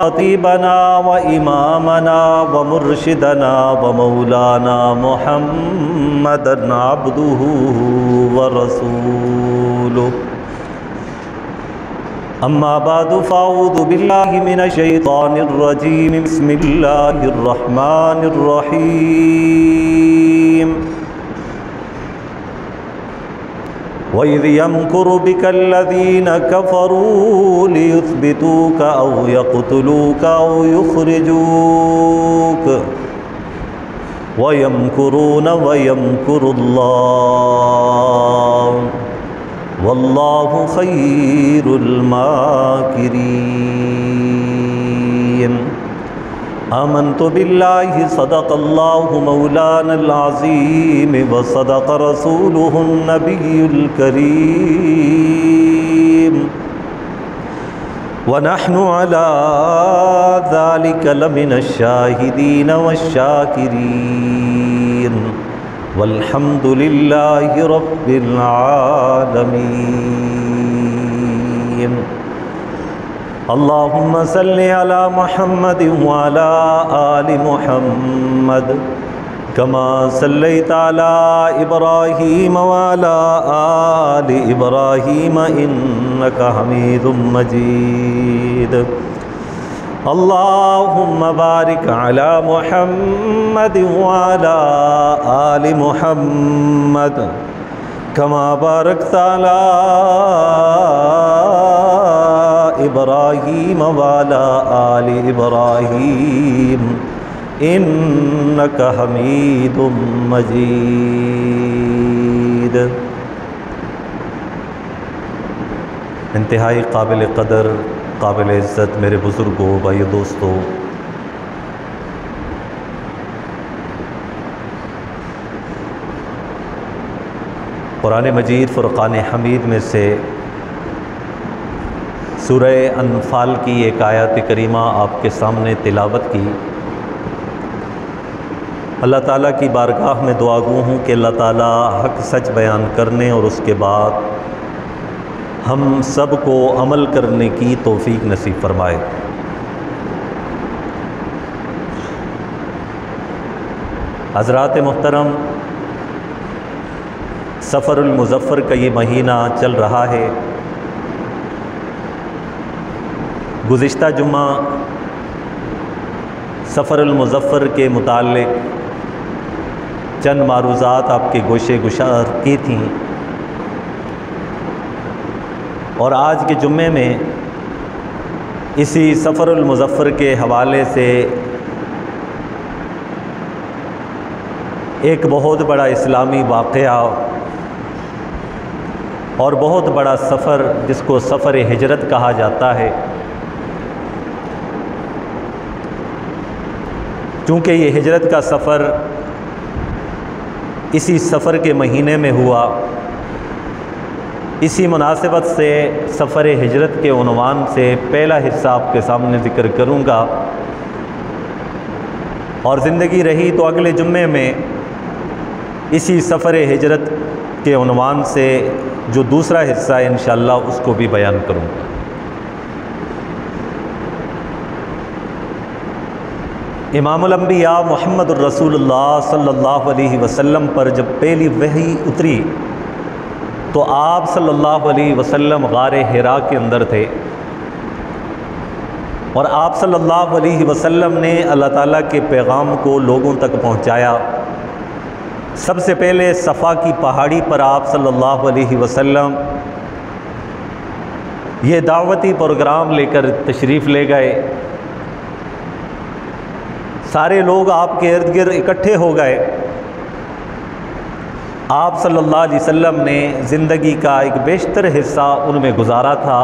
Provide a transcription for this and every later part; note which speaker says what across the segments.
Speaker 1: خطيبنا وإمامنا ومرشدنا ومولانا محمدا عبده ورسوله أما بعد فأعوذ بالله من الشيطان الرجيم بسم الله الرحمن الرحيم وَإِذْ يَمْكُرُ بِكَ الَّذِينَ كَفَرُوا لِيُثْبِتُوكَ أَوْ يَقْتُلُوكَ أَوْ يُخْرِجُوكَ وَيَمْكُرُونَ وَيَمْكُرُ اللَّهُ وَاللَّهُ خَيْرُ الْمَاكِرِينَ آمنت باللہ صدق اللہ مولانا العظیم وصدق رسولہ النبی الکریم ونحن على ذلك لمن الشاہدین والشاکرین والحمد للہ رب العالمین اللہم صل علی محمد وعلی آل محمد کما صلیت علی ابراہیم وعلی آل ابراہیم انکا حمید مجید اللہم بارک علی محمد وعلی آل محمد کما بارکت علی ابراہیم وعلی آل ابراہیم انکا حمید مجید۔ انتہائی قابل قدر، قابل عزت میرے بزرگوں، بھائی دوستوں، قرآن مجید فرقان حمید میں سے سورہ انفال کی ایک آیت کریمہ آپ کے سامنے تلاوت کی۔ اللہ تعالیٰ کی بارگاہ میں دعا گو ہوں کہ اللہ تعالیٰ حق سچ بیان کرنے اور اس کے بعد ہم سب کو عمل کرنے کی توفیق نصیب فرمائے۔ حضرات محترم، سفر المظفر کا یہ مہینہ چل رہا ہے۔ گزشتہ جمعہ سفر المظفر کے متعلق چند معروضات آپ کے گوشے گشار کی تھیں، اور آج کے جمعے میں اسی سفر المظفر کے حوالے سے ایک بہت بڑا اسلامی واقعہ اور بہت بڑا سفر جس کو سفر ہجرت کہا جاتا ہے، چونکہ یہ ہجرت کا سفر اسی سفر کے مہینے میں ہوا، اسی مناسبت سے سفر ہجرت کے عنوان سے پہلا حصہ آپ کے سامنے ذکر کروں گا، اور زندگی رہی تو اگلے جمعے میں اسی سفر ہجرت کے عنوان سے جو دوسرا حصہ ہے انشاءاللہ اس کو بھی بیان کروں گا۔ امام الانبیاء محمد الرسول اللہ صلی اللہ علیہ وسلم پر جب پہلی وحی اتری تو آپ صلی اللہ علیہ وسلم غار حرا کے اندر تھے، اور آپ صلی اللہ علیہ وسلم نے اللہ تعالیٰ کے پیغام کو لوگوں تک پہنچایا۔ سب سے پہلے صفا کی پہاڑی پر آپ صلی اللہ علیہ وسلم یہ دعوتی پروگرام لے کر تشریف لے گئے۔ سارے لوگ آپ کے ارد گرد اکٹھے ہو گئے۔ آپ صلی اللہ علیہ وسلم نے زندگی کا ایک بیشتر حصہ ان میں گزارا تھا،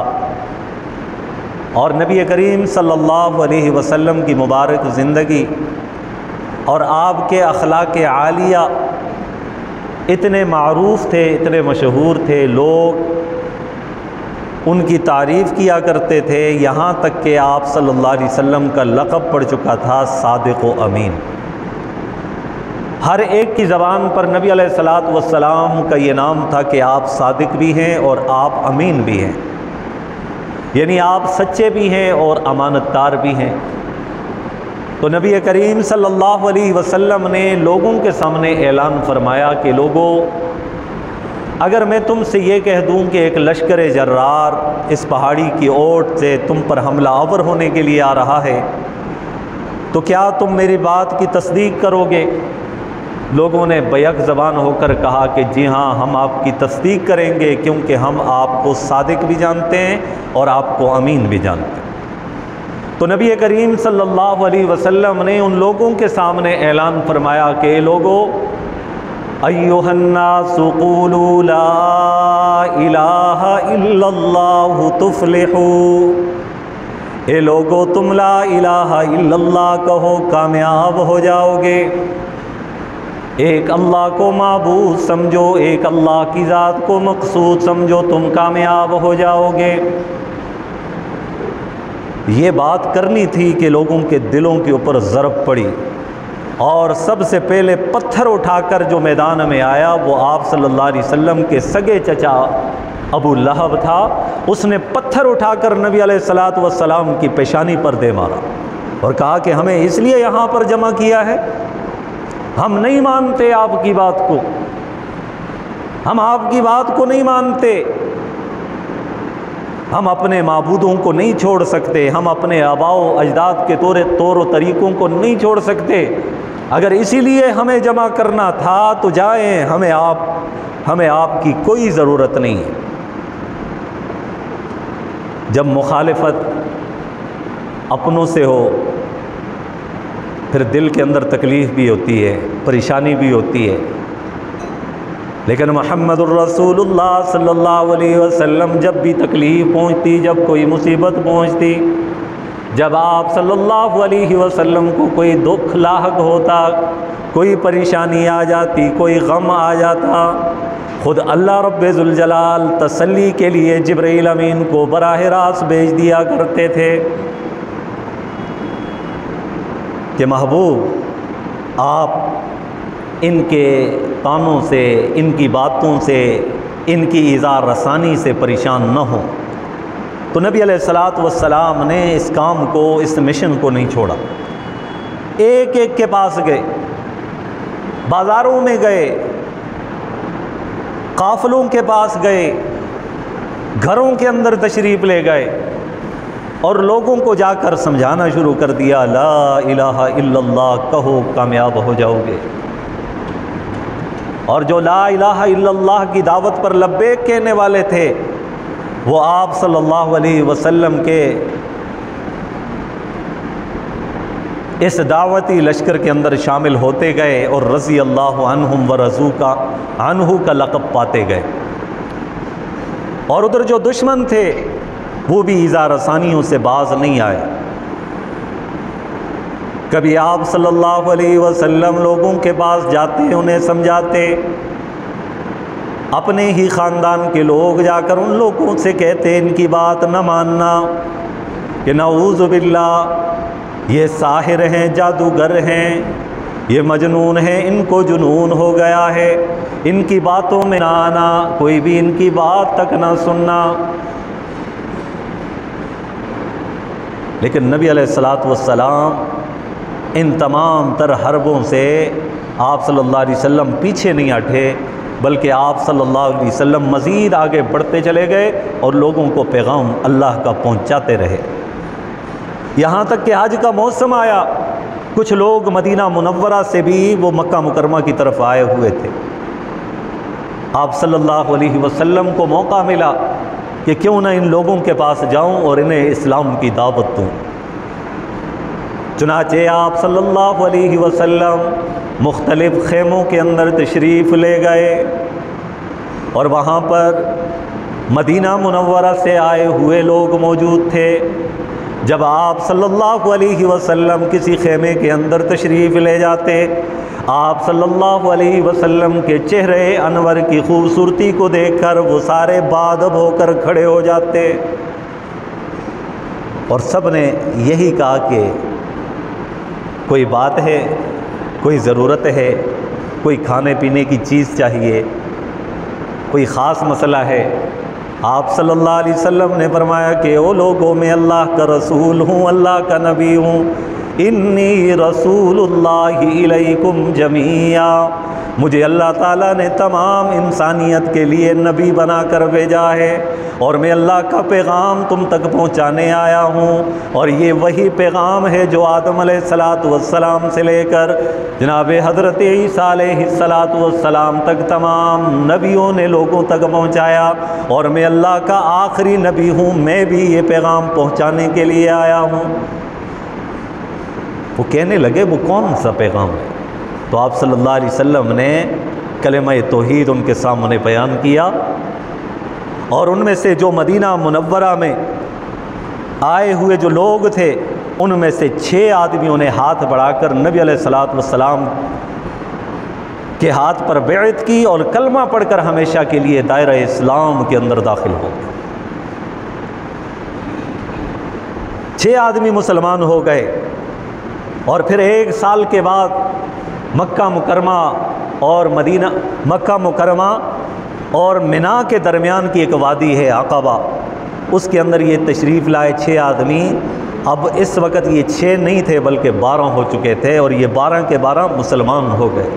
Speaker 1: اور نبی کریم صلی اللہ علیہ وسلم کی مبارک زندگی اور آپ کے اخلاق عالیہ اتنے معروف تھے، اتنے مشہور تھے، لوگ ان کی تعریف کیا کرتے تھے، یہاں تک کہ آپ صلی اللہ علیہ وسلم کا لقب پڑ چکا تھا صادق و امین۔ ہر ایک کی زبان پر نبی علیہ الصلوۃ والسلام کا یہ نام تھا کہ آپ صادق بھی ہیں اور آپ امین بھی ہیں۔ یعنی آپ سچے بھی ہیں اور امانت دار بھی ہیں۔ تو نبی کریم صلی اللہ علیہ وسلم نے لوگوں کے سامنے اعلان فرمایا کہ لوگوں، اگر میں تم سے یہ کہہ دوں کہ ایک لشکر جرار اس پہاڑی کی اوٹ سے تم پر حملہ آور ہونے کے لیے آ رہا ہے تو کیا تم میری بات کی تصدیق کرو گے؟ لوگوں نے بیک زبان ہو کر کہا کہ جی ہاں، ہم آپ کی تصدیق کریں گے، کیونکہ ہم آپ کو صادق بھی جانتے ہیں اور آپ کو امین بھی جانتے ہیں۔ تو نبی کریم صلی اللہ علیہ وسلم نے ان لوگوں کے سامنے اعلان فرمایا کہ لوگوں، ایھا الناس قولوا لا الہ الا اللہ تفلحوا، اے لوگو تم لا الہ الا اللہ کہو کامیاب ہو جاؤ گے۔ ایک اللہ کو معبود سمجھو، ایک اللہ کی ذات کو مقصود سمجھو، تم کامیاب ہو جاؤ گے۔ یہ بات کرنی تھی کہ لوگوں کے دلوں کے اوپر ضرب پڑی، اور سب سے پہلے پتھر اٹھا کر جو میدان میں آیا وہ آپ صلی اللہ علیہ وسلم کے سگے چچا ابو لہب تھا۔ اس نے پتھر اٹھا کر نبی علیہ الصلاۃ والسلام کی پیشانی پر دے مارا اور کہا کہ ہمیں اس لیے یہاں پر جمع کیا ہے، ہم نہیں مانتے آپ کی بات کو، ہم آپ کی بات کو نہیں مانتے، ہم اپنے معبودوں کو نہیں چھوڑ سکتے، ہم اپنے آباء و اجداد کے طور و طریقوں کو نہیں چھوڑ سکتے۔ اگر اسی لیے ہمیں جمع کرنا تھا تو جائیں، ہمیں آپ کی کوئی ضرورت نہیں ہے۔ جب مخالفت اپنوں سے ہو پھر دل کے اندر تکلیف بھی ہوتی ہے، پریشانی بھی ہوتی ہے، لیکن محمد الرسول اللہ صلی اللہ علیہ وسلم جب بھی تکلیف پہنچتی، جب کوئی مصیبت پہنچتی، جب آپ صلی اللہ علیہ وسلم کو کوئی دکھ لاحق ہوتا، کوئی پریشانی آ جاتی، کوئی غم آ جاتا، خود اللہ رب ذوالجلال تسلی کے لیے جبرائیل امین کو براہ راست بھیج دیا کرتے تھے کہ محبوب آپ ان کے طعنوں سے، ان کی باتوں سے، ان کی ایذا رسانی سے پریشان نہ ہوں۔ تو نبی علیہ الصلاۃ والسلام نے اس کام کو، اس مشن کو نہیں چھوڑا، ایک ایک کے پاس گئے، بازاروں میں گئے، قافلوں کے پاس گئے، گھروں کے اندر تشریف لے گئے اور لوگوں کو جا کر سمجھانا شروع کر دیا، لا الہ الا اللہ کہو کامیاب ہو جاؤ گے۔ اور جو لا الہ الا اللہ کی دعوت پر لبیک کہنے والے تھے وہ آپ صلی اللہ علیہ وسلم کے اس دعوتی لشکر کے اندر شامل ہوتے گئے اور رضی اللہ عنہم ورضوا کا لقب پاتے گئے۔ اور ادھر جو دشمن تھے وہ بھی ایذا رسانیوں سے باز نہیں آئے۔ کبھی آپ صلی اللہ علیہ وسلم لوگوں کے پاس جاتے، انہیں سمجھاتے، اپنے ہی خاندان کے لوگ جا کر ان لوگوں سے کہتے ان کی بات نہ ماننا، کہ نعوذ باللہ یہ ساحر ہیں، جادوگر ہیں، یہ مجنون ہیں، ان کو جنون ہو گیا ہے، ان کی باتوں میں نہ آنا، کوئی بھی ان کی بات تک نہ سننا۔ لیکن نبی علیہ الصلاۃ والسلام ان تمام تر حربوں سے آپ صلی اللہ علیہ وسلم پیچھے نہیں ہٹے، بلکہ آپ صلی اللہ علیہ وسلم مزید آگے بڑھتے چلے گئے اور لوگوں کو پیغام اللہ کا پہنچاتے رہے، یہاں تک کہ حج کا موسم آیا، کچھ لوگ مدینہ منورہ سے بھی وہ مکہ مکرمہ کی طرف آئے ہوئے تھے۔ آپ صلی اللہ علیہ وسلم کو موقع ملا کہ کیوں نہ ان لوگوں کے پاس جاؤں اور انہیں اسلام کی دعوت دوں۔ چنانچہ آپ صلی اللہ علیہ وسلم مختلف خیموں کے اندر تشریف لے گئے اور وہاں پر مدینہ منورہ سے آئے ہوئے لوگ موجود تھے۔ جب آپ صلی اللہ علیہ وسلم کسی خیمے کے اندر تشریف لے جاتے، آپ صلی اللہ علیہ وسلم کے چہرے انور کی خوبصورتی کو دیکھ کر وہ سارے بادب ہو کر کھڑے ہو جاتے اور سب نے یہی کہا کہ کوئی بات ہے، کوئی ضرورت ہے، کوئی کھانے پینے کی چیز چاہیے، کوئی خاص مسئلہ ہے۔ آپ صلی اللہ علیہ وسلم نے فرمایا کہ او لوگوں، میں اللہ کا رسول ہوں، اللہ کا نبی ہوں، انی رسول اللہ الیکم جمیعا، مجھے اللہ تعالیٰ نے تمام انسانیت کے لیے نبی بنا کر بھیجا ہے، اور میں اللہ کا پیغام تم تک پہنچانے آیا ہوں، اور یہ وہی پیغام ہے جو آدم علیہ السلام سے لے کر جناب حضرت عیسیٰ علیہ السلام تک تمام نبیوں نے لوگوں تک پہنچایا، اور میں اللہ کا آخری نبی ہوں، میں بھی یہ پیغام پہنچانے کے لیے آیا ہوں۔ وہ کہنے لگے وہ کون سا پیغام ہے؟ تو آپ صلی اللہ علیہ وسلم نے کلمہ توحید ان کے سامنے بیان کیا، اور ان میں سے جو مدینہ منورہ میں آئے ہوئے جو لوگ تھے، ان میں سے 6 آدمیوں نے ہاتھ بڑھا کر نبی علیہ السلام کے ہاتھ پر بیعت کی، اور کلمہ پڑھ کر ہمیشہ کے لیے دائرہ اسلام کے اندر داخل ہو گئے۔ 6 آدمی مسلمان ہو گئے، اور پھر 1 سال کے بعد مکہ مکرمہ اور منا کے درمیان کی ایک وادی ہے عقبہ، اس کے اندر یہ تشریف لائے 6 آدمی۔ اب اس وقت یہ 6 نہیں تھے بلکہ 12 ہو چکے تھے، اور یہ 12 کے 12 مسلمان ہو گئے۔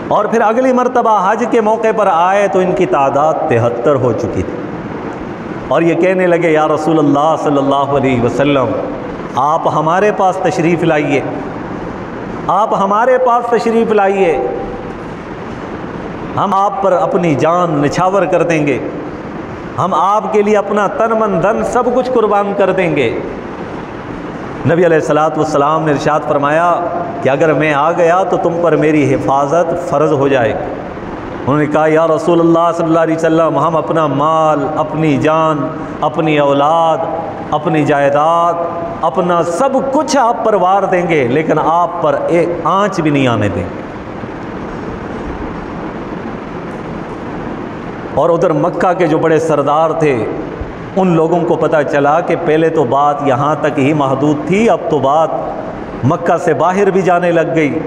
Speaker 1: اور پھر اگلی مرتبہ حج کے موقع پر آئے تو ان کی تعداد 73 ہو چکی تھی، اور یہ کہنے لگے یا رسول اللہ صلی اللہ علیہ وسلم، آپ ہمارے پاس تشریف لائیے، آپ ہمارے پاس تشریف لائیے، ہم آپ پر اپنی جان نچھاور کر دیں گے، ہم آپ کے لیے اپنا تن من دھن سب کچھ قربان کر دیں گے۔ نبی علیہ السلام نے ارشاد فرمایا کہ اگر میں آ گیا تو تم پر میری حفاظت فرض ہو جائے گی۔ انہوں نے کہا یا رسول اللہ صلی اللہ علیہ وسلم، ہم اپنا مال، اپنی جان، اپنی اولاد، اپنی جائیداد، اپنا سب کچھ آپ پر وار دیں گے، لیکن آپ پر ایک آنچ بھی نہیں آنے دیں گے۔ اور ادھر مکہ کے جو بڑے سردار تھے، ان لوگوں کو پتہ چلا کہ پہلے تو بات یہاں تک ہی محدود تھی، اب تو بات مکہ سے باہر بھی جانے لگ گئی،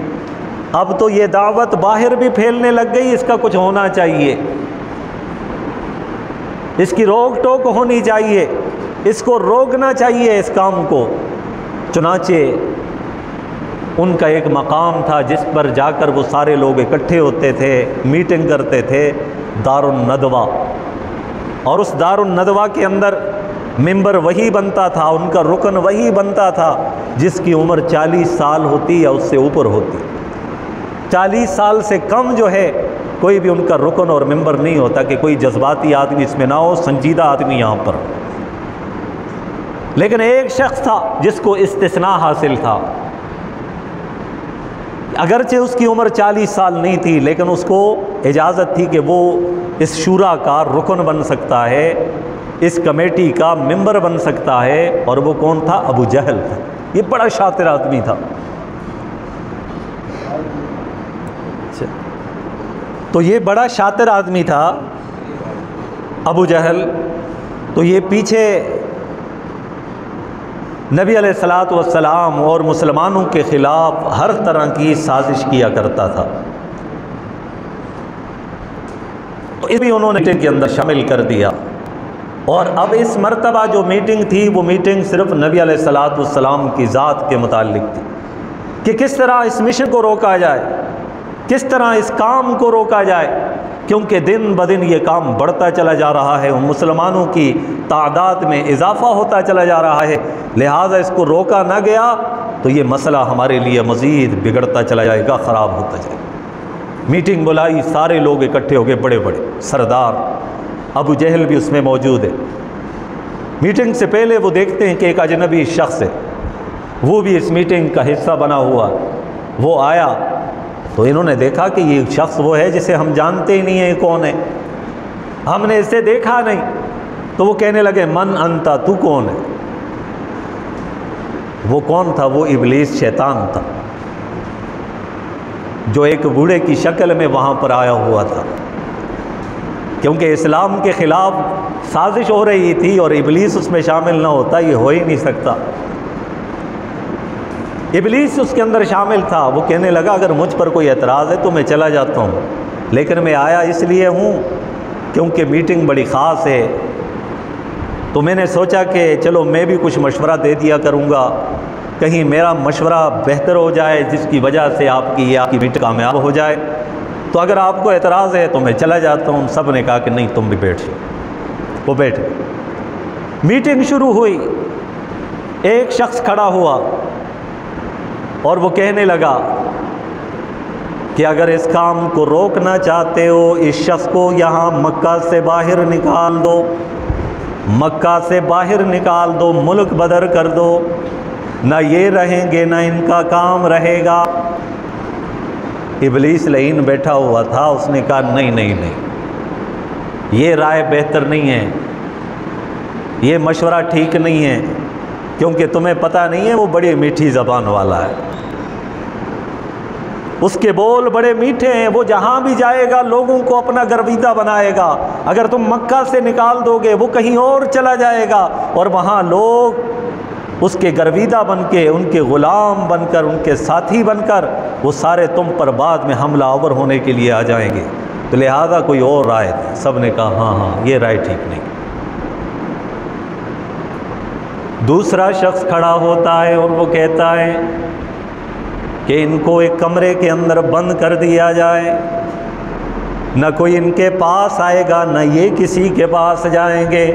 Speaker 1: اب تو یہ دعوت باہر بھی پھیلنے لگ گئی، اس کا کچھ ہونا چاہیے، اس کی روک ٹوک ہونی چاہیے، اس کو روکنا چاہیے اس کام کو۔ چنانچہ ان کا ایک مقام تھا جس پر جا کر وہ سارے لوگ اکٹھے ہوتے تھے، میٹنگ کرتے تھے، دار الندوہ، اور اس دار الندوہ کے اندر ممبر وہی بنتا تھا، ان کا رکن وہی بنتا تھا جس کی عمر 40 سال ہوتی یا اس سے اوپر ہوتی۔ 40 سال سے کم جو ہے کوئی بھی ان کا رکن اور ممبر نہیں ہوتا، کہ کوئی جذباتی آدمی اس میں نہ ہو، سنجیدہ آدمی یہاں پر۔ لیکن ایک شخص تھا جس کو استثناء حاصل تھا، اگرچہ اس کی عمر 40 سال نہیں تھی، لیکن اس کو اجازت تھی کہ وہ اس شورا کا رکن بن سکتا ہے، اس کمیٹی کا ممبر بن سکتا ہے، اور وہ کون تھا؟ ابو جہل تھا۔ یہ بڑا شاطر آدمی تھا۔ تو یہ بڑا شاطر آدمی تھا ابو جہل، تو یہ پیچھے نبی علیہ السلام اور مسلمانوں کے خلاف ہر طرح کی سازش کیا کرتا تھا۔ تو اس بھی انہوں نے میٹنگ کے اندر شامل کر دیا، اور اب اس مرتبہ جو میٹنگ تھی وہ میٹنگ صرف نبی علیہ السلام کی ذات کے متعلق تھی، کہ کس طرح اس مشن کو روکا جائے، کس طرح اس کام کو روکا جائے، کیونکہ دن بدن یہ کام بڑھتا چلا جا رہا ہے، مسلمانوں کی تعداد میں اضافہ ہوتا چلا جا رہا ہے، لہٰذا اس کو روکا نہ گیا تو یہ مسئلہ ہمارے لیے مزید بگڑتا چلا جائے گا، خراب ہوتا جائے گا۔ میٹنگ بلائی، سارے لوگ اکٹھے ہو گئے، بڑے بڑے سردار، ابو جہل بھی اس میں موجود ہے۔ میٹنگ سے پہلے وہ دیکھتے ہیں کہ ایک اجنبی شخص ہے، وہ بھی اس میٹنگ کا حصہ بنا ہوا، وہ آیا تو انہوں نے دیکھا کہ یہ شخص وہ ہے جسے ہم جانتے ہی نہیں ہیں کون ہے، ہم نے اسے دیکھا نہیں۔ تو وہ کہنے لگے من انتا، تو کون ہے؟ وہ کون تھا؟ وہ ابلیس، شیطان تھا، جو ایک بوڑھے کی شکل میں وہاں پر آیا ہوا تھا، کیونکہ اسلام کے خلاف سازش ہو رہی تھی اور ابلیس اس میں شامل نہ ہوتا یہ ہو ہی نہیں سکتا۔ ابلیس اس کے اندر شامل تھا۔ وہ کہنے لگا اگر مجھ پر کوئی اعتراض ہے تو میں چلا جاتا ہوں، لیکن میں آیا اس لیے ہوں کیونکہ میٹنگ بڑی خاص ہے، تو میں نے سوچا کہ چلو میں بھی کچھ مشورہ دے دیا کروں گا، کہیں میرا مشورہ بہتر ہو جائے جس کی وجہ سے آپ کی میٹنگ کامیاب ہو جائے۔ تو اگر آپ کو اعتراض ہے تو میں چلا جاتا ہوں۔ سب نے کہا کہ نہیں تم بھی بیٹھ جاؤ۔ وہ بیٹھے، میٹنگ شروع ہوئی۔ ایک شخص کھڑا ہوا اور وہ کہنے لگا کہ اگر اس کام کو روکنا چاہتے ہو، اس شخص کو یہاں مکہ سے باہر نکال دو، مکہ سے باہر نکال دو، ملک بدر کر دو، نہ یہ رہیں گے نہ ان کا کام رہے گا۔ ابلیس لعین بیٹھا ہوا تھا، اس نے کہا نہیں نہیں نہیں، یہ رائے بہتر نہیں ہے، یہ مشورہ ٹھیک نہیں ہے، کیونکہ تمہیں پتہ نہیں ہے وہ بڑی میٹھی زبان والا ہے، اس کے بول بڑے میٹھے ہیں، وہ جہاں بھی جائے گا لوگوں کو اپنا گرویدہ بنائے گا۔ اگر تم مکہ سے نکال دو گے وہ کہیں اور چلا جائے گا، اور وہاں لوگ اس کے گرویدہ بن کے، ان کے غلام بن کر، ان کے ساتھی بن کر، وہ سارے تم پر بعد میں حملہ آور ہونے کے لیے آ جائیں گے، تو لہذا کوئی اور رائے دے۔ سب نے کہا ہاں ہاں یہ رائے ٹھیک نہیں۔ دوسرا شخص کھڑا ہوتا ہے اور وہ کہتا ہے کہ ان کو ایک کمرے کے اندر بند کر دیا جائے، نہ کوئی ان کے پاس آئے گا نہ یہ کسی کے پاس جائیں گے،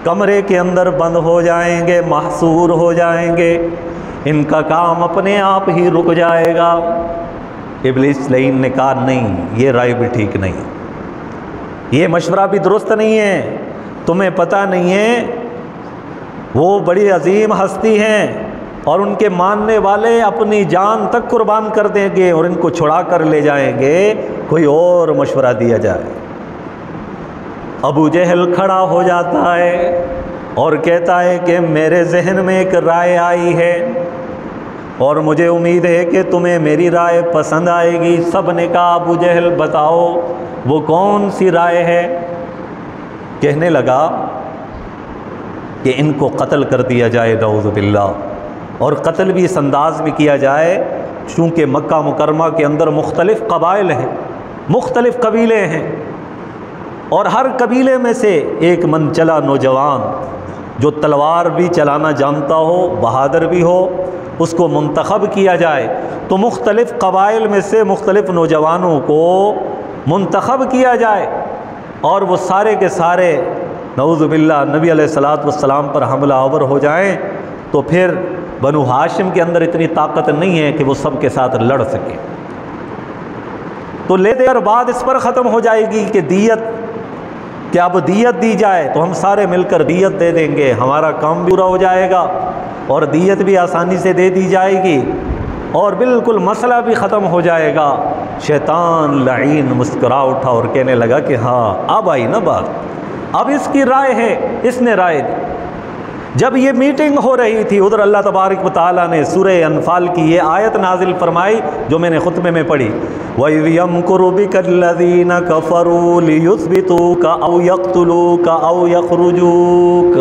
Speaker 1: کمرے کے اندر بند ہو جائیں گے، محصور ہو جائیں گے، ان کا کام اپنے آپ ہی رک جائے گا۔ ابلیس لعین نے کہا نہیں یہ رائے بھی ٹھیک نہیں، یہ مشورہ بھی درست نہیں ہے، تمہیں پتہ نہیں ہے وہ بڑی عظیم ہستی ہیں اور ان کے ماننے والے اپنی جان تک قربان کر دیں گے اور ان کو چھڑا کر لے جائیں گے، کوئی اور مشورہ دیا جائے۔ ابو جہل کھڑا ہو جاتا ہے اور کہتا ہے کہ میرے ذہن میں ایک رائے آئی ہے اور مجھے امید ہے کہ تمہیں میری رائے پسند آئے گی۔ سب نے کہا ابو جہل بتاؤ وہ کون سی رائے ہے؟ کہنے لگا کہ ان کو قتل کر دیا جائے نعوذ باللہ، اور قتل بھی اس انداز میں کیا جائے چونکہ مکہ مکرمہ کے اندر مختلف قبائل ہیں، مختلف قبیلے ہیں، اور ہر قبیلے میں سے ایک منچلا نوجوان جو تلوار بھی چلانا جانتا ہو، بہادر بھی ہو، اس کو منتخب کیا جائے۔ تو مختلف قبائل میں سے مختلف نوجوانوں کو منتخب کیا جائے اور وہ سارے کے سارے نعوذ باللہ نبی علیہ الصلاۃ والسلام پر حملہ آور ہو جائیں، تو پھر بنو ہاشم کے اندر اتنی طاقت نہیں ہے کہ وہ سب کے ساتھ لڑ سکے، تو لے دے کر بعد اس پر ختم ہو جائے گی کہ دیت، کہ اب دیت دی جائے، تو ہم سارے مل کر دیت دے دیں گے، ہمارا کام بھی پورا ہو جائے گا اور دیت بھی آسانی سے دے دی جائے گی اور بالکل مسئلہ بھی ختم ہو جائے گا۔ شیطان لعین مسکرا اٹھا اور کہنے لگا کہ ہاں اب آئی نا بات، اب اس کی رائے ہے، اس نے رائے دی۔ جب یہ میٹنگ ہو رہی تھی ادھر اللہ تبارک و تعالیٰ نے سورہ انفال کی یہ آیت نازل فرمائی جو میں نے خطبے میں پڑھی، وَإِذْ يَمْكُرُ بِكَ الَّذِينَ كَفَرُوا لِيُثْبِتُوكَ أَوْ يَقْتُلُوكَ أَوْ يَخْرُجُوكَ۔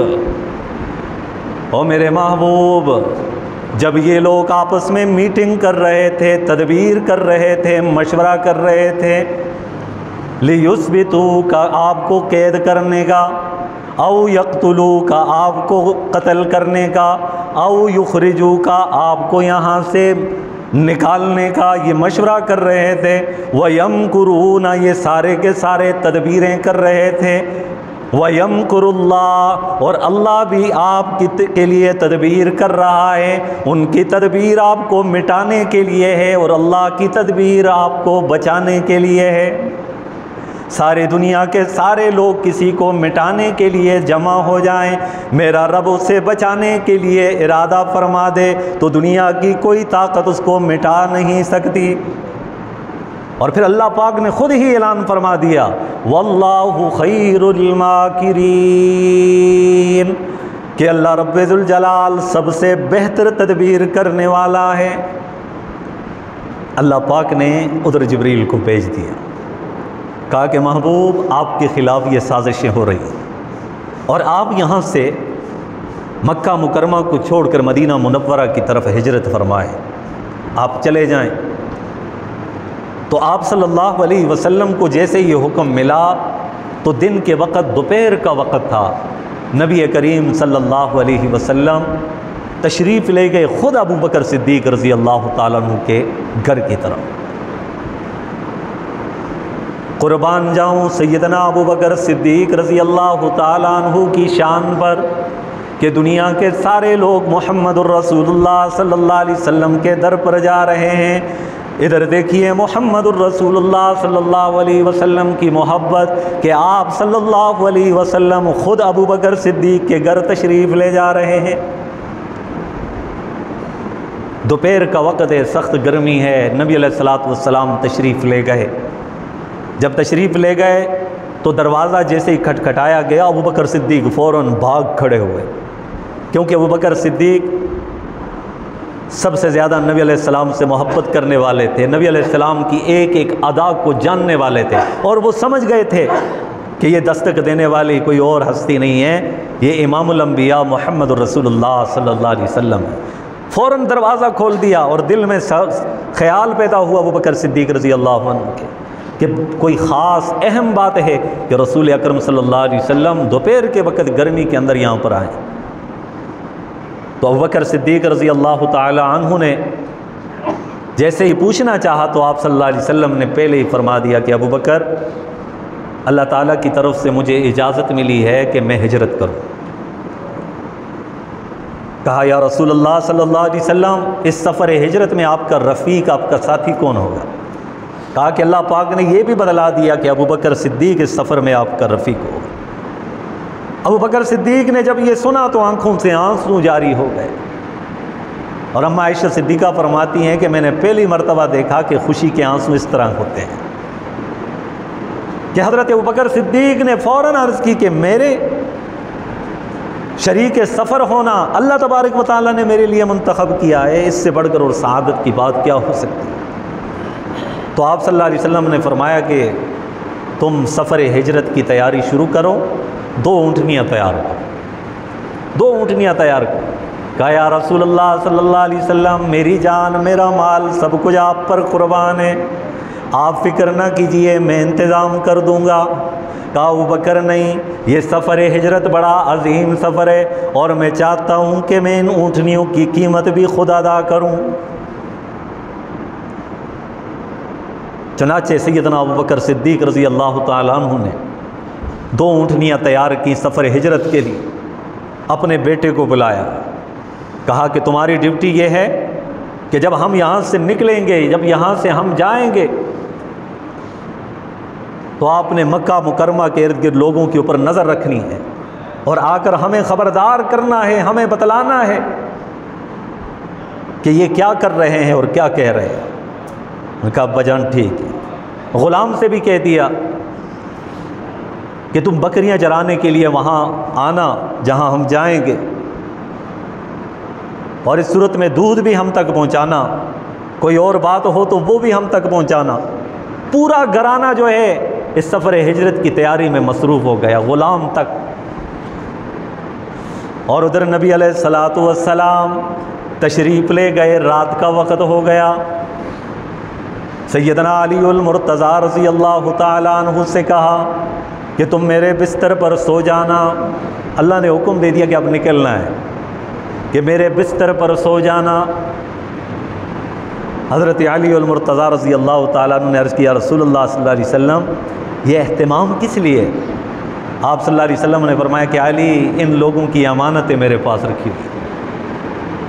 Speaker 1: او میرے محبوب، جب یہ لوگ آپس میں میٹنگ کر رہے تھے، تدبیر کر رہے تھے، مشورہ کر رہے تھے، لِيُثْبِتُوكَ آپ کو قید کرنے کا، او یقتلوک آپ کو قتل کرنے کا، او یخرجوک آپ کو یہاں سے نکالنے کا، یہ مشورہ کر رہے تھے۔ وَيَمْكُرُونَ یہ سارے کے سارے تدبیریں کر رہے تھے۔ وَيَمْكُرُ اللَّهُ اور اللہ بھی آپ کے لیے تدبیر کر رہا ہے، ان کی تدبیر آپ کو مٹانے کے لیے ہے اور اللہ کی تدبیر آپ کو بچانے کے لیے ہے۔ سارے دنیا کے سارے لوگ کسی کو مٹانے کے لیے جمع ہو جائیں، میرا رب اسے بچانے کے لیے ارادہ فرما دے تو دنیا کی کوئی طاقت اس کو مٹا نہیں سکتی۔ اور پھر اللہ پاک نے خود ہی اعلان فرما دیا واللہ خیر الماکرین، کہ اللہ رب ذوالجلال سب سے بہتر تدبیر کرنے والا ہے۔ اللہ پاک نے ادھر جبریل کو بھیج دیا، کہا کہ محبوب آپ کے خلاف یہ سازشیں ہو رہی ہیں اور آپ یہاں سے مکہ مکرمہ کو چھوڑ کر مدینہ منورہ کی طرف ہجرت فرمائیں، آپ چلے جائیں۔ تو آپ صلی اللہ علیہ وسلم کو جیسے یہ حکم ملا تو دن کے وقت دوپہر کا وقت تھا، نبی کریم صلی اللہ علیہ وسلم تشریف لے گئے خود ابو بکر صدیق رضی اللہ تعالیٰ عنہ کے گھر کی طرف۔ قربان جاؤں سیدنا ابو بکر صدیق رضی اللہ تعالیٰ عنہ کی شان پر کہ دنیا کے سارے لوگ محمد الرسول اللہ صلی اللہ علیہ وسلم کے در پر جا رہے ہیں۔ ادھر دیکھیے محمد الرسول اللہ صلی اللہ علیہ وسلم کی محبت کہ آپ صلی اللہ علیہ وسلم خود ابو بکر صدیق کے گھر تشریف لے جا رہے ہیں۔ دوپہر کا وقت ہے، سخت گرمی ہے، نبی علیہ الصلوۃ والسلام تشریف لے گئے۔ جب تشریف لے گئے تو دروازہ جیسے ہی کھٹکھٹایا گیا، ابو بکر صدیق فوراً بھاگ کھڑے ہوئے، کیونکہ ابو بکر صدیق سب سے زیادہ نبی علیہ السلام سے محبت کرنے والے تھے، نبی علیہ السلام کی ایک ایک ادا کو جاننے والے تھے، اور وہ سمجھ گئے تھے کہ یہ دستک دینے والی کوئی اور ہستی نہیں ہے، یہ امام الانبیاء محمد الرسول اللہ صلی اللہ علیہ وسلم ہے۔ فوراً دروازہ کھول دیا، اور دل میں خیال پیدا ہوا ابو بکر صدیق رضی اللہ عنہ کے کہ کوئی خاص اہم بات ہے کہ رسول اکرم صلی اللہ علیہ وسلم دوپہر کے وقت گرمی کے اندر یہاں پر آئیں۔ تو ابو بکر صدیق رضی اللہ تعالی عنہ نے جیسے ہی پوچھنا چاہا تو آپ صلی اللہ علیہ وسلم نے پہلے ہی فرما دیا کہ ابو بکر، اللہ تعالیٰ کی طرف سے مجھے اجازت ملی ہے کہ میں ہجرت کروں۔ کہا یا رسول اللہ صلی اللہ علیہ وسلم، اس سفر ہجرت میں آپ کا رفیق، آپ کا ساتھی کون ہوگا؟ کہا کہ اللہ پاک نے یہ بھی بدلا دیا کہ ابو بکر صدیق اس سفر میں آپ کا رفیق ہوگا۔ ابو بکر صدیق نے جب یہ سنا تو آنکھوں سے آنسو جاری ہو گئے، اور اماں عائشہ صدیقہ فرماتی ہیں کہ میں نے پہلی مرتبہ دیکھا کہ خوشی کے آنسو اس طرح ہوتے ہیں کہ حضرت ابو بکر صدیق نے فوراً عرض کی کہ میرے شریک سفر ہونا اللہ تبارک و تعالیٰ نے میرے لیے منتخب کیا ہے، اس سے بڑھ کر اور سعادت کی بات کیا ہو سکتی ہے؟ تو آپ صلی اللہ علیہ وسلم نے فرمایا کہ تم سفر ہجرت کی تیاری شروع کرو، 2 اونٹنیاں تیار کرو، 2 اونٹنیاں تیار کرو۔ کہا یا رسول اللہ صلی اللہ علیہ وسلم، میری جان، میرا مال، سب کچھ آپ پر قربان ہے، آپ فکر نہ کیجئے، میں انتظام کر دوں گا۔ کہا ابو بکر نہیں، یہ سفر ہجرت بڑا عظیم سفر ہے، اور میں چاہتا ہوں کہ میں ان اونٹنیوں کی قیمت بھی خود ادا کروں۔ چنانچہ سیدنا ابو بکر صدیق رضی اللہ تعالیٰ عنہ نے 2 اونٹنیاں تیار کی سفر ہجرت کے لیے، اپنے بیٹے کو بلایا، کہا کہ تمہاری ڈیوٹی یہ ہے کہ جب ہم یہاں سے نکلیں گے، جب یہاں سے ہم جائیں گے، تو آپ نے مکہ مکرمہ کے ارد گرد لوگوں کے اوپر نظر رکھنی ہے، اور آ کر ہمیں خبردار کرنا ہے، ہمیں بتلانا ہے کہ یہ کیا کر رہے ہیں اور کیا کہہ رہے ہیں۔ میں کہا ابا جان ٹھیک ہے۔ غلام سے بھی کہہ دیا کہ تم بکریاں چرانے کے لیے وہاں آنا جہاں ہم جائیں گے، اور اس صورت میں دودھ بھی ہم تک پہنچانا، کوئی اور بات ہو تو وہ بھی ہم تک پہنچانا۔ پورا گھرانہ جو ہے اس سفر ہجرت کی تیاری میں مصروف ہو گیا، غلام تک۔ اور ادھر نبی علیہ الصلوۃ والسلام تشریف لے گئے، رات کا وقت ہو گیا۔ سیدنا علی المرتضیٰ رضی اللہ تعالیٰ عنہ سے کہا کہ تم میرے بستر پر سو جانا۔ اللہ نے حکم دے دیا کہ اب نکلنا ہے، کہ میرے بستر پر سو جانا۔ حضرت علی المرتضیٰ رضی اللہ تعالیٰ عنہ نے عرض کیا رسول اللہ صلی اللہ علیہ وسلم، یہ اہتمام کس لیے؟ آپ صلی اللہ علیہ وسلم نے فرمایا کہ علی، ان لوگوں کی امانتیں میرے پاس رکھی ہوئی،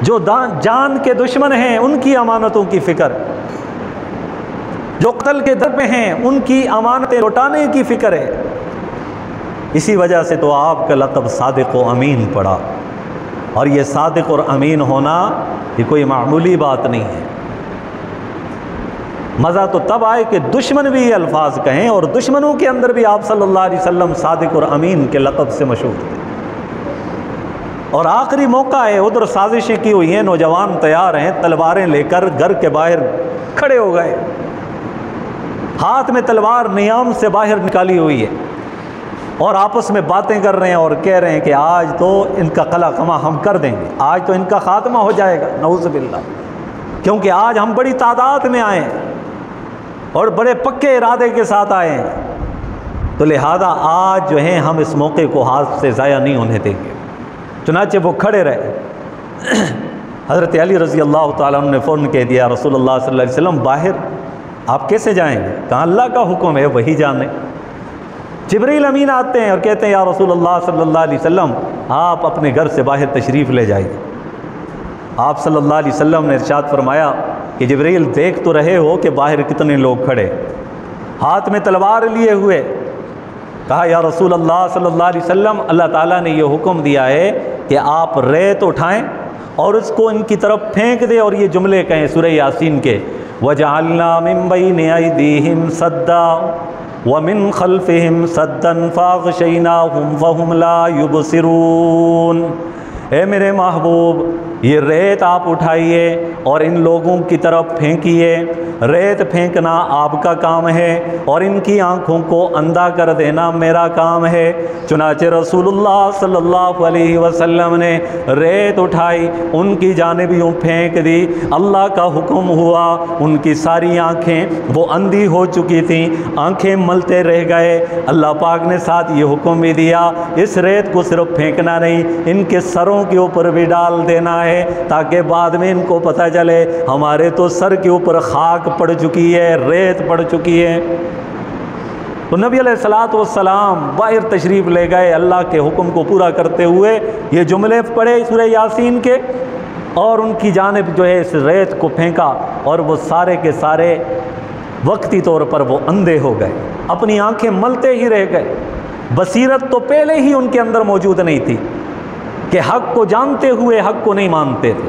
Speaker 1: جو جان کے دشمن ہیں ان کی امانتوں کی فکر، جو قتل کے در پہ ہیں ان کی امانتیں لوٹانے کی فکر ہے۔ اسی وجہ سے تو آپ کا لقب صادق و امین پڑا، اور یہ صادق اور امین ہونا یہ کوئی معمولی بات نہیں ہے۔ مزہ تو تب آئے کہ دشمن بھی یہ الفاظ کہیں، اور دشمنوں کے اندر بھی آپ صلی اللہ علیہ وسلم صادق اور امین کے لقب سے مشہور تھے۔ اور آخری موقع ہے، ادھر سازشیں کی ہوئی ہیں، نوجوان تیار ہیں، تلواریں لے کر گھر کے باہر کھڑے ہو گئے، ہاتھ میں تلوار نیام سے باہر نکالی ہوئی ہے، اور آپس میں باتیں کر رہے ہیں اور کہہ رہے ہیں کہ آج تو ان کا قلع قمع ہم کر دیں گے، آج تو ان کا خاتمہ ہو جائے گا، نعوذ باللہ، کیونکہ آج ہم بڑی تعداد میں آئے ہیں اور بڑے پکے ارادے کے ساتھ آئے ہیں۔ تو لہذا آج جو ہے ہم اس موقع کو ہاتھ سے ضائع نہیں ہونے دیں گے۔ چنانچہ وہ کھڑے رہے۔ حضرت علی رضی اللہ تعالیٰ عنہ نے فوراً کہہ دیا رسول اللہ صلی اللہ علیہ وسلم باہر آپ کیسے جائیں گے؟ کہا اللہ کا حکم ہے وہی جانے۔ جبریل امین آتے ہیں اور کہتے ہیں یا رسول اللہ صلی اللہ علیہ وسلم آپ اپنے گھر سے باہر تشریف لے جائیے۔ آپ صلی اللہ علیہ وسلم نے ارشاد فرمایا کہ جبریل دیکھ تو رہے ہو کہ باہر کتنے لوگ کھڑے، ہاتھ میں تلوار لیے ہوئے۔ کہا یا رسول اللہ صلی اللہ علیہ وسلم اللہ تعالیٰ نے یہ حکم دیا ہے کہ آپ ریت اٹھائیں اور اس کو ان کی طرف پھینک دیں اور یہ جملے کہیں سورہ یاسین کے وَجَعَلْنَا مِن بَيْنِ أَيْدِيهِمْ سَدًّا وَمِن خَلْفِهِمْ سَدًّا فَأَغْشَيْنَاهُمْ فَهُمْ لَا يُبْصِرُونَ۔ اے میرے محبوب یہ ریت آپ اٹھائیے اور ان لوگوں کی طرف پھینکیے۔ ریت پھینکنا آپ کا کام ہے اور ان کی آنکھوں کو اندھا کر دینا میرا کام ہے۔ چنانچہ رسول اللہ صلی اللہ علیہ وسلم نے ریت اٹھائی، ان کی جانب یوں پھینک دی، اللہ کا حکم ہوا، ان کی ساری آنکھیں وہ اندھی ہو چکی تھیں، آنکھیں ملتے رہ گئے۔ اللہ پاک نے ساتھ یہ حکم بھی دیا اس ریت کو صرف پھینکنا نہیں، ان کے سروں کے اوپر بھی ڈال دینا ہے تاکہ بعد میں ان کو پتہ چلے ہمارے تو سر کے اوپر خاک پڑ چکی ہے، ریت پڑ چکی ہے۔ تو نبی علیہ الصلوۃ والسلام باہر تشریف لے گئے، اللہ کے حکم کو پورا کرتے ہوئے یہ جملے پڑھے سورہ یاسین کے اور ان کی جانب جو ہے اس ریت کو پھینکا اور وہ سارے کے سارے وقتی طور پر وہ اندھے ہو گئے، اپنی آنکھیں ملتے ہی رہ گئے۔ بصیرت تو پہلے ہی ان کے اندر موجود نہیں تھی کہ حق کو جانتے ہوئے حق کو نہیں مانتے تھے،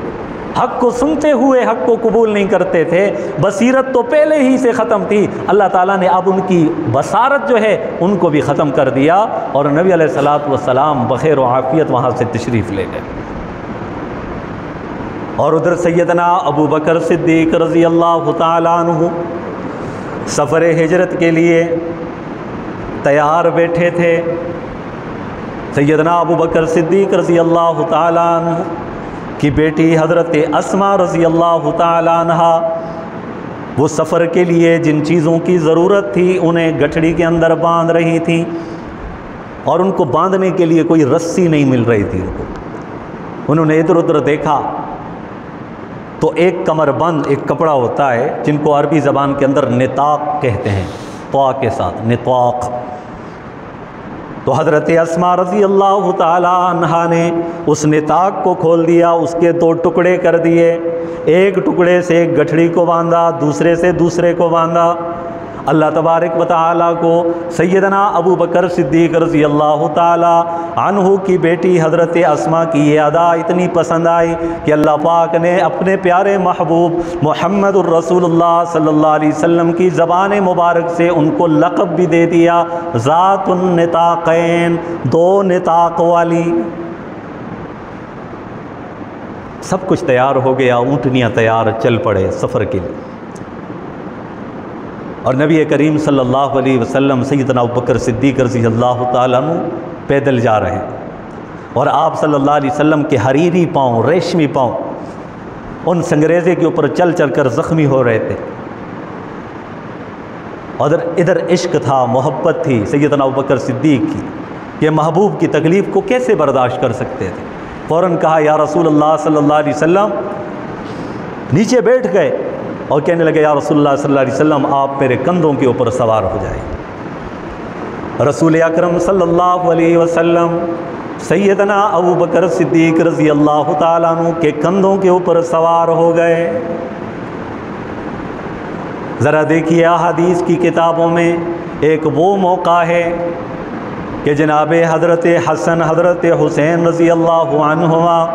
Speaker 1: حق کو سنتے ہوئے حق کو قبول نہیں کرتے تھے، بصیرت تو پہلے ہی سے ختم تھی۔ اللہ تعالیٰ نے اب ان کی بصارت جو ہے ان کو بھی ختم کر دیا اور نبی علیہ الصلوۃ والسلام بخیر و عافیت وہاں سے تشریف لے گئے۔ اور ادھر سیدنا ابو بکر صدیق رضی اللہ تعالیٰ عنہ سفر ہجرت کے لیے تیار بیٹھے تھے۔ سیدنا ابو بکر صدیق رضی اللہ تعالیٰ عنہ کی بیٹی حضرت اسماء رضی اللہ تعالیٰ عنہ وہ سفر کے لیے جن چیزوں کی ضرورت تھی انہیں گٹھڑی کے اندر باندھ رہی تھیں اور ان کو باندھنے کے لیے کوئی رسی نہیں مل رہی تھی۔ انہوں نے ادھر ادھر دیکھا تو ایک کمر بند ایک کپڑا ہوتا ہے جن کو عربی زبان کے اندر نطاق کہتے ہیں، طا کے ساتھ نطاق۔ تو حضرت اسماء رضی اللہ تعالی عنہا نے اس نطاق کو کھول دیا، اس کے دو ٹکڑے کر دیے، ایک ٹکڑے سے ایک گٹھڑی کو باندھا، دوسرے سے دوسرے کو باندھا۔ اللہ تبارک و تعالیٰ کو سیدنا ابو بکر صدیق رضی اللہ تعالی عنہ کی بیٹی حضرت اسماء کی یہ ادا اتنی پسند آئی کہ اللہ پاک نے اپنے پیارے محبوب محمد الرسول اللہ صلی اللہ علیہ وسلم کی زبان مبارک سے ان کو لقب بھی دے دیا ذات النطاقین، دو نطاق والی۔ سب کچھ تیار ہو گیا، اونٹنیاں تیار، چل پڑے سفر کے لیے۔ اور نبی کریم صلی اللہ علیہ وسلم سیدنا ابوبکر صدیق رضی اللہ تعالیٰ عنہ پیدل جا رہے ہیں اور آپ صلی اللہ علیہ وسلم کے حریری پاؤں، ریشمی پاؤں ان سنگریزے کے اوپر چل چل کر زخمی ہو رہے تھے۔ اور ادھر عشق تھا، محبت تھی سیدنا ابوبکر صدیق کی کہ محبوب کی تکلیف کو کیسے برداشت کر سکتے تھے۔ فوراً کہا یا رسول اللہ صلی اللہ علیہ وسلم، نیچے بیٹھ گئے اور کہنے لگے یا رسول اللہ صلی اللہ علیہ وسلم آپ میرے کندھوں کے اوپر سوار ہو جائیں۔ رسول اکرم صلی اللہ علیہ وسلم سیدنا ابو بکر صدیق رضی اللہ تعالیٰ عنہ کے کندھوں کے اوپر سوار ہو گئے۔ ذرا دیکھیے احادیث کی کتابوں میں ایک وہ موقع ہے کہ جناب حضرت حسن حضرت حسین رضی اللہ عنہما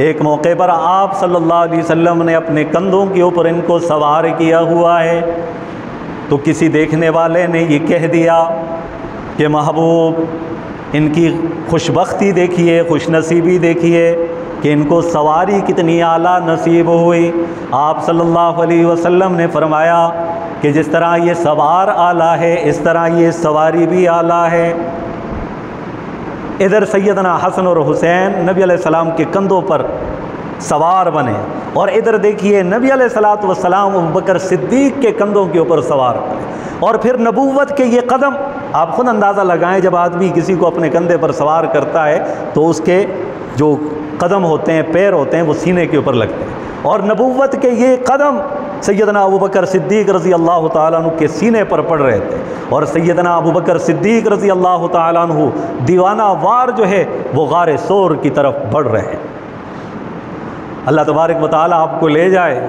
Speaker 1: ایک موقع پر آپ صلی اللہ علیہ وسلم نے اپنے کندھوں کے اوپر ان کو سوار کیا ہوا ہے، تو کسی دیکھنے والے نے یہ کہہ دیا کہ محبوب ان کی خوش بختی دیکھیے، خوش نصیبی دیکھیے کہ ان کو سواری کتنی اعلیٰ نصیب ہوئی۔ آپ صلی اللہ علیہ وسلم نے فرمایا کہ جس طرح یہ سوار اعلیٰ ہے اس طرح یہ سواری بھی اعلیٰ ہے۔ ادھر سیدنا حسن اور حسین نبی علیہ السلام کے کندھوں پر سوار بنے اور ادھر دیکھیے نبی علیہ الصلوۃ والسلام ابوبکر صدیق کے کندھوں کے اوپر سوار بنے، اور پھر نبوت کے یہ قدم آپ خود اندازہ لگائیں، جب آدمی کسی کو اپنے کندھے پر سوار کرتا ہے تو اس کے جو قدم ہوتے ہیں، پیر ہوتے ہیں، وہ سینے کے اوپر لگتے ہیں، اور نبوت کے یہ قدم سیدنا ابوبکر صدیق رضی اللہ تعالیٰ عنہ کے سینے پر پڑ رہے تھے، اور سیدنا ابوبکر صدیق رضی اللہ تعالیٰ عنہ دیوانہ وار جو ہے وہ غار ثور کی طرف بڑھ رہے ہیں۔ اللہ تبارک و تعالیٰ آپ کو لے جائے،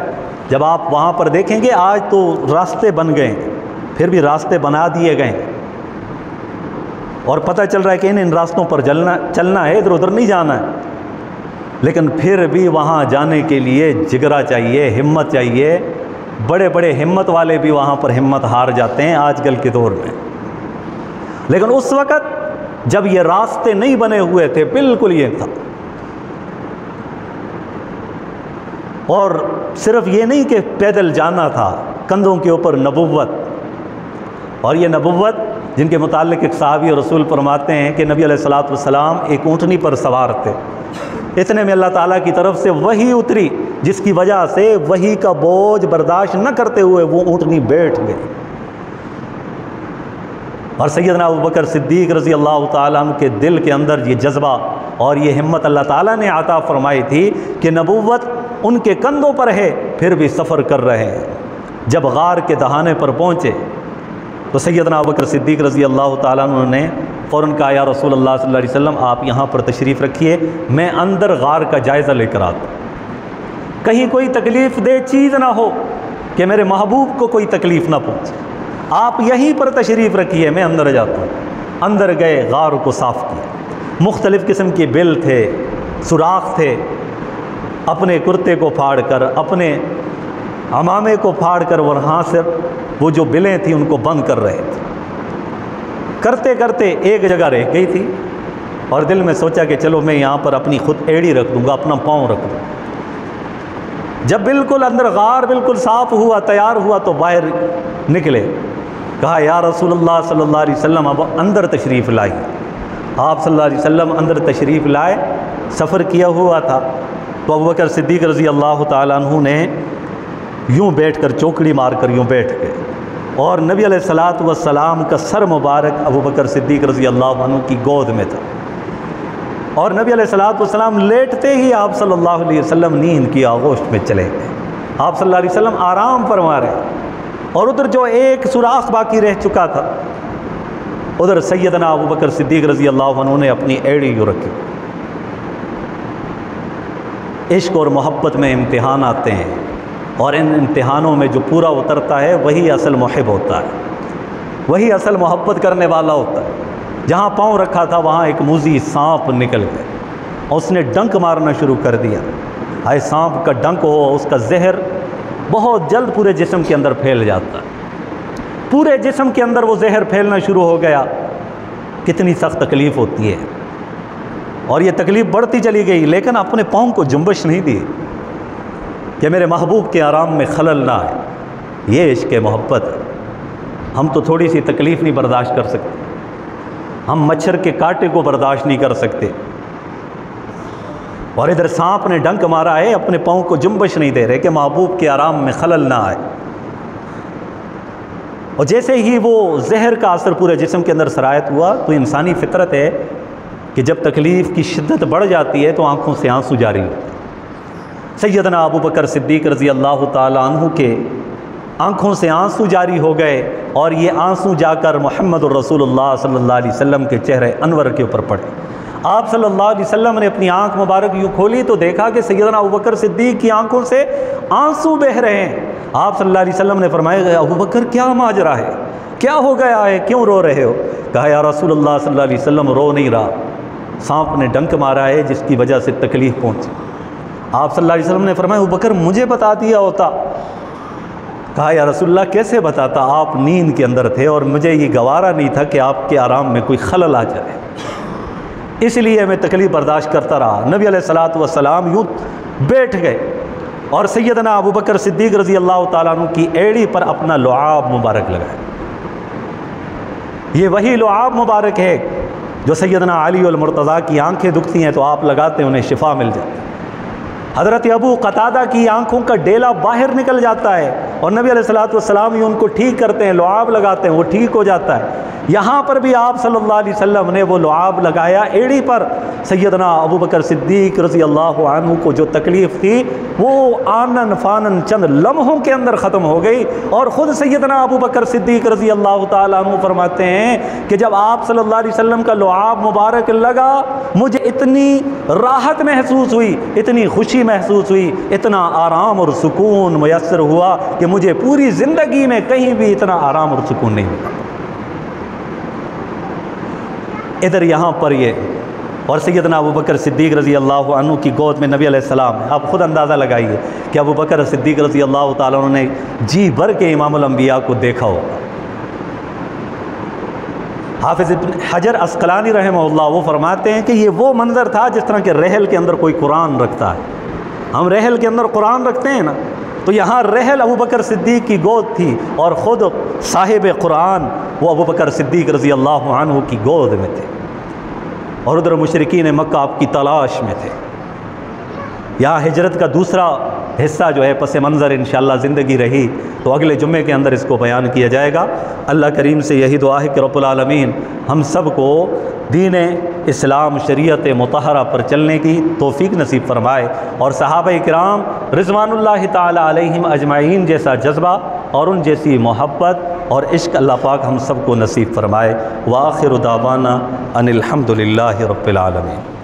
Speaker 1: جب آپ وہاں پر دیکھیں گے آج تو راستے بن گئے ہیں، پھر بھی راستے بنا دیے گئے ہیں، اور پتہ چل رہا ہے کہ ان راستوں پر چلنا ہے، ادھر ادھر نہیں جانا ہے، لیکن پھر بھی وہاں جانے کے لیے جگرا چاہیے، ہمت چاہیے۔ بڑے بڑے ہمت والے بھی وہاں پر ہمت ہار جاتے ہیں آج کل کے دور میں، لیکن اس وقت جب یہ راستے نہیں بنے ہوئے تھے بالکل یہ تھا۔ اور صرف یہ نہیں کہ پیدل جانا تھا، کندھوں کے اوپر نبوت، اور یہ نبوت جن کے متعلق ایک صحابی رسول فرماتے ہیں کہ نبی علیہ الصلوۃ والسلام ایک اونٹنی پر سوار تھے، اتنے میں اللہ تعالیٰ کی طرف سے وحی اتری جس کی وجہ سے وحی کا بوجھ برداشت نہ کرتے ہوئے وہ اونٹنی بیٹھ گئی، اور سیدنا ابوبکر صدیق رضی اللہ تعالیٰ عنہ کے دل کے اندر یہ جذبہ اور یہ ہمت اللہ تعالیٰ نے عطا فرمائی تھی کہ نبوت ان کے کندھوں پر ہے، پھر بھی سفر کر رہے ہیں۔ جب غار کے دہانے پر پہنچے تو سیدنا ابوبکر صدیق رضی اللہ تعالیٰ عنہ نے فوراً کہا یا رسول اللہ صلی اللہ علیہ وسلم آپ یہاں پر تشریف رکھیے، میں اندر غار کا جائزہ لے کر آتا ہوں، کہیں کوئی تکلیف دہ چیز نہ ہو کہ میرے محبوب کو کوئی تکلیف نہ پہنچے، آپ یہیں پر تشریف رکھیے، میں اندر جاتا ہوں۔ اندر گئے، غار کو صاف کیا، مختلف قسم کے بل تھے، سوراخ تھے، اپنے کرتے کو پھاڑ کر، اپنے عمامے کو پھاڑ کر وہاں سے وہ جو بلیں تھیں ان کو بند کر رہے تھے۔ کرتے کرتے ایک جگہ رہ گئی تھی، اور دل میں سوچا کہ چلو میں یہاں پر اپنی خود ایڑی رکھ دوں گا، اپنا پاؤں رکھ دوں۔ جب بالکل اندر غار بالکل صاف ہوا، تیار ہوا، تو باہر نکلے، کہا یا رسول اللہ صلی اللہ علیہ وسلم اب اندر تشریف لائیے۔ آپ صلی اللہ علیہ وسلم اندر تشریف لائے، سفر کیا ہوا تھا، تو ابوبکر صدیق رضی اللہ تعالیٰ عنہ نے یوں بیٹھ کر چوکڑی مار کر یوں بیٹھ گئے، اور نبی علیہ الصلوۃ والسلام کا سر مبارک ابوبکر صدیق رضی اللہ عنہ کی گود میں تھا، اور نبی علیہ الصلوۃ والسلام لیٹتے ہی آپ صلی اللہ علیہ وسلم نیند کی آغوش میں چلے گئے۔ آپ صلی اللہ علیہ وسلم آرام فرما رہے، اور ادھر جو ایک سوراخ باقی رہ چکا تھا ادھر سیدنا ابوبکر صدیق رضی اللہ عنہ نے اپنی ایڑی یوں رکھی۔ عشق اور محبت میں امتحان آتے ہیں، اور ان امتحانوں میں جو پورا اترتا ہے وہی اصل محب ہوتا ہے، وہی اصل محبت کرنے والا ہوتا ہے۔ جہاں پاؤں رکھا تھا وہاں ایک موذی سانپ نکل گیا، اور اس نے ڈنک مارنا شروع کر دیا۔ ہائے، سانپ کا ڈنک ہو، اس کا زہر بہت جلد پورے جسم کے اندر پھیل جاتا ہے، پورے جسم کے اندر وہ زہر پھیلنا شروع ہو گیا۔ کتنی سخت تکلیف ہوتی ہے، اور یہ تکلیف بڑھتی چلی گئی، لیکن اپنے پاؤں کو جنبش نہیں دی کہ میرے محبوب کے آرام میں خلل نہ آئے۔ یہ عشق محبت ہے۔ ہم تو تھوڑی سی تکلیف نہیں برداشت کر سکتے، ہم مچھر کے کانٹے کو برداشت نہیں کر سکتے، اور ادھر سانپ نے ڈنک مارا ہے، اپنے پاؤں کو جنبش نہیں دے رہے کہ محبوب کے آرام میں خلل نہ آئے۔ اور جیسے ہی وہ زہر کا اثر پورے جسم کے اندر سرایت ہوا، تو انسانی فطرت ہے کہ جب تکلیف کی شدت بڑھ جاتی ہے تو آنکھوں سے آنسو جاری ہوتے ہیں۔ سیدنا ابوبکر صدیق رضی اللہ تعالیٰ عنہ کے آنکھوں سے آنسو جاری ہو گئے، اور یہ آنسو جا کر محمد الرسول اللہ صلی اللہ علیہ وسلم کے چہرے انور کے اوپر پڑے۔ آپ صلی اللہ علیہ وسلم نے اپنی آنکھ مبارک یوں کھولی تو دیکھا کہ سیدنا ابوبکر صدیق کی آنکھوں سے آنسو بہہ رہے ہیں۔ آپ صلی اللہ علیہ وسلم نے فرمایا ابوبکر کیا ماجرا ہے، کیا ہو گیا ہے، کیوں رو رہے ہو؟ کہا یا رسول اللہ صلی اللہ علیہ وسلم رو نہیں رہا، سانپ نے ڈنک مارا ہے جس کی وجہ سے تکلیف پہنچی۔ آپ صلی اللہ علیہ وسلم نے فرمایا ابوبکر مجھے بتا دیا ہوتا۔ کہا یا رسول اللہ کیسے بتاتا، آپ نیند کے اندر تھے اور مجھے یہ گوارا نہیں تھا کہ آپ کے آرام میں کوئی خلل آ جائے، اس لیے میں تکلیف برداشت کرتا رہا۔ نبی علیہ الصلوۃ والسلام یوں بیٹھ گئے اور سیدنا ابوبکر صدیق رضی اللہ تعالیٰ عنہ کی ایڑی پر اپنا لعاب مبارک لگایا۔ یہ وہی لعاب مبارک ہے جو سیدنا علی المرتضیٰ کی آنکھیں دکھتی ہیں تو آپ لگاتے ہیں انہیں شفا مل جاتی ہے۔ حضرت ابو قتادہ کی آنکھوں کا ڈیلا باہر نکل جاتا ہے اور نبی علیہ الصلوۃ والسلام ہی ان کو ٹھیک کرتے ہیں، لعاب لگاتے ہیں، وہ ٹھیک ہو جاتا ہے۔ یہاں پر بھی آپ صلی اللہ علیہ وسلم نے وہ لعاب لگایا ایڑی پر۔ سیدنا ابو بکر صدیق رضی اللہ عنہ کو جو تکلیف تھی وہ آنن فانن چند لمحوں کے اندر ختم ہو گئی، اور خود سیدنا ابو بکر صدیق رضی اللہ تعالیٰ عنہ فرماتے ہیں کہ جب آپ صلی اللہ علیہ وسلم کا لعاب مبارک لگا مجھے اتنی راحت محسوس ہوئی، اتنی خوشی محسوس ہوئی، اتنا آرام اور سکون میسر ہوا کہ مجھے پوری زندگی میں کہیں بھی اتنا آرام اور سکون نہیں ملا۔ ادھر یہاں پر یہ اور سیدنا ابو بکر صدیق رضی اللہ عنہ کی گود میں نبی علیہ السلام ہے۔ آپ خود اندازہ لگائیے کہ ابو بکر صدیق رضی اللہ تعالیٰ عنہ نے جی بھر کے امام الانبیاء کو دیکھا ہوگا۔ حافظ ابن حجر عسقلانی رحمہ اللہ وہ فرماتے ہیں کہ یہ وہ منظر تھا جس طرح کہ رحل کے اندر کوئی قرآن رکھتا ہے، ہم رحل کے اندر قرآن رکھتے ہیں نا، تو یہاں رحل ابو بکر صدیق کی گود تھی اور خود صاحب قرآن وہ ابو بکر صدیق رضی اللہ عنہ کی گود میں تھے، اور ادھر مشرکین مکہ آپ کی تلاش میں تھے۔ یہاں ہجرت کا دوسرا حصہ جو ہے پس منظر انشاءاللہ زندگی رہی تو اگلے جمعے کے اندر اس کو بیان کیا جائے گا۔ اللہ کریم سے یہی دعا ہے کہ رب العالمین ہم سب کو دین اسلام شریعت مطہرہ پر چلنے کی توفیق نصیب فرمائے، اور صحابہ کرام رضوان اللہ تعالی علیہم اجمعین جیسا جذبہ اور ان جیسی محبت اور عشق اللہ پاک ہم سب کو نصیب فرمائے۔ وآخر دعوانا ان الحمد للہ رب العالمین۔